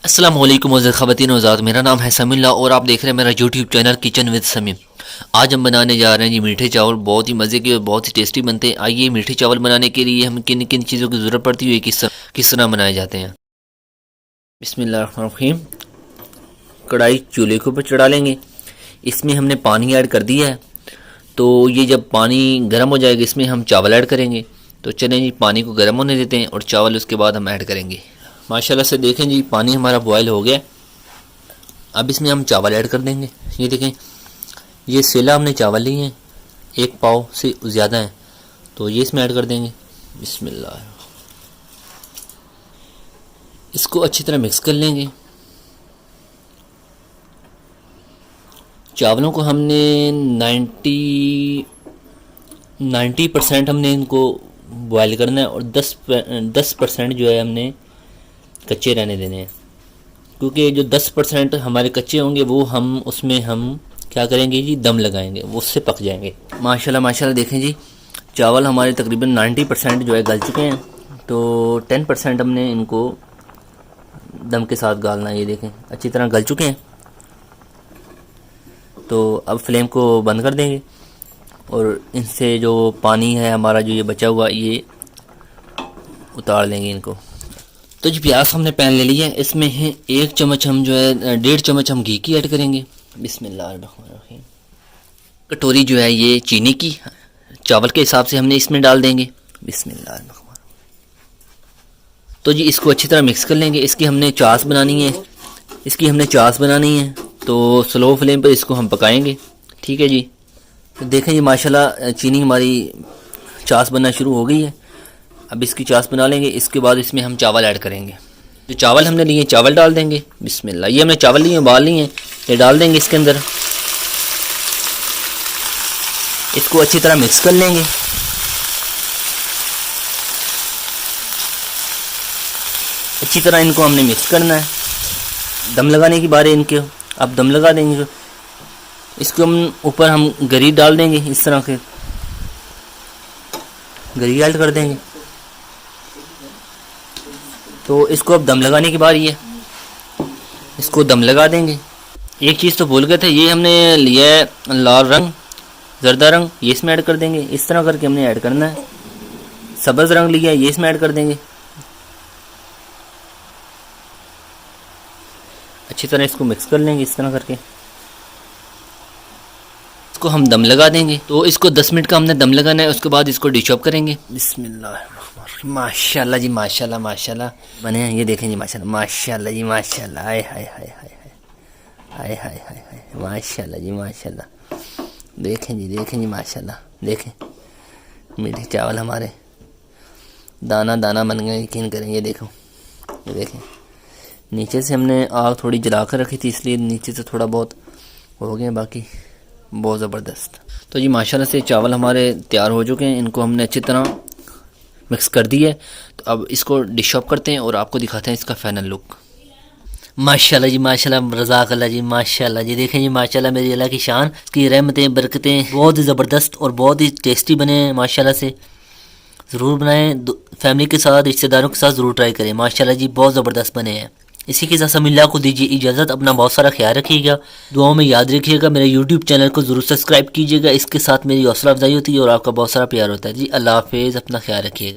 अस्सलाम वालेकुम मोअज़्ज़ज़ ख़वातीन व हज़रात, मेरा नाम है समील्ला और आप देख रहे हैं मेरा YouTube channel kitchen with Sameem. आज हम बनाने जा रहे हैं जी मीठे चावल। बहुत ही मज़े के और बहुत ही टेस्टी बनते हैं। आइए, मीठे चावल बनाने के लिए हम किन किन चीज़ों की ज़रूरत पड़ती है, किस तरह बनाए जाते हैं। बिस्मिल्लाहिर्रहमानिर्रहीम। कढ़ाई चूल्हे के ऊपर चढ़ा लेंगे। इसमें हमने पानी ऐड कर दिया है, तो ये जब पानी गर्म हो जाएगा इसमें हम चावल ऐड करेंगे। तो चलें जी, पानी को गर्म होने देते हैं और चावल उसके बाद हम ऐड करेंगे। माशाल्लाह से देखें जी, पानी हमारा बॉयल हो गया। अब इसमें हम चावल ऐड कर देंगे। ये देखें, ये सेला हमने चावल लिए हैं, 1 पाव से ज़्यादा है, तो ये इसमें ऐड कर देंगे। बिस्मिल्लाह। इसको अच्छी तरह मिक्स कर लेंगे। चावलों को हमने 90% हमने इनको बॉयल करना है और 10% जो है हमने कच्चे रहने देने हैं, क्योंकि जो 10% हमारे कच्चे होंगे वो हम क्या करेंगे जी, दम लगाएंगे, वो उससे पक जाएंगे। माशाल्लाह माशाल्लाह देखें जी, चावल हमारे तकरीबन 90% जो है गल चुके हैं, तो 10% हमने इनको दम के साथ गालना है। ये देखें, अच्छी तरह गल चुके हैं। तो अब फ्लेम को बंद कर देंगे और इनसे जो पानी है हमारा जो ये बचा हुआ, ये उतार लेंगे इनको। तो जी, प्याज हमने पैन ले लिया है, इसमें है 1 चम्मच हम जो है 1.5 चम्मच हम घी की ऐड करेंगे। बिस्मिल्लाहिर्रहमानिर्रहीम। कटोरी जो है ये चीनी की, चावल के हिसाब से हमने इसमें डाल देंगे। बिस्मिल्लाहिर्रहमानिर्रहीम। तो जी, इसको अच्छी तरह मिक्स कर लेंगे। इसकी हमने चास बनानी है, तो स्लो फ्लेम पर इसको हम पकाएंगे। ठीक है जी। तो देखें जी, माशाल्लाह चीनी हमारी चास बनना शुरू हो गई है। अब इसकी चास बना लेंगे। इसके बाद इसमें हम चावल ऐड करेंगे। जो चावल हमने लिए चावल डाल देंगे। बिस्मिल्लाह। ये हमने चावल लिए उबाल लिए हैं, ये डाल देंगे इसके अंदर। इसको अच्छी तरह मिक्स कर लेंगे। अच्छी तरह इनको हमने मिक्स करना है। दम लगाने की बारी इनके, अब दम लगा देंगे। इसको हम ऊपर हम गरी डाल देंगे, इस तरह के गरी ऐड कर देंगे। तो इसको अब दम लगाने की बारी है, इसको दम लगा देंगे। एक चीज़ तो भूल गए थे, ये हमने लिया है लाल रंग, जर्दा रंग, ये इसमें ऐड कर देंगे। इस तरह करके हमने ऐड करना है। सब्ज़ रंग लिया है, ये इसमें ऐड कर देंगे। अच्छी तरह इसको मिक्स कर लेंगे, इस तरह करके इसको हम दम लगा देंगे। तो इसको 10 मिनट का हमने दम लगाना है, उसके बाद इसको डिश ऑफ करेंगे। बिस्मिल्लाह। माशाल्लाह जी, माशाल्लाह माशाल्लाह बने हैं। ये देखें जी, माशाल्लाह माशाल्लाह जी, माशाल्लाह। हाय हाय हाय हाय हाय हाय हाय हाय, माशाल्लाह जी माशाल्लाह। देखें जी माशाल्लाह। देखें मीठे चावल हमारे दाना दाना बन गए, यकीन करें। ये देखो, ये देखें। नीचे से हमने आग थोड़ी जला कर रखी थी, इसलिए नीचे से थोड़ा बहुत हो गए, बाकी बहुत ज़बरदस्त। तो जी, माशाल्लाह से चावल हमारे तैयार हो चुके हैं। इनको हमने अच्छी तरह मिक्स कर दिया है। तो अब इसको डिश ऑफ करते हैं और आपको दिखाते हैं इसका फाइनल लुक। माशाल्लाह जी माशाल्लाह, रज़ाक अल्लाह जी, माशाल्लाह जी। देखें जी, माशाल्लाह मेरी अल्लाह की शान, इसकी रहमतें बरकतें, बहुत ही ज़बरदस्त और बहुत ही टेस्टी बने हैं। माशाल्लाह से ज़रूर बनाएं, फैमिली के साथ, रिश्तेदारों के साथ ज़रूर ट्राई करें। माशाल्लाह जी, बहुत ज़बरदस्त बने हैं। इसी के साथ समील्ला को दीजिए इजाज़त। अपना बहुत सारा ख्याल रखिएगा, दुआओं में याद रखिएगा। मेरे यूट्यूब चैनल को ज़रूर सब्सक्राइब कीजिएगा, इसके साथ मेरी हौसला अफजाई होती है और आपका बहुत सारा प्यार होता है जी। अल्लाह हाफिज़, अपना ख्याल रखिएगा।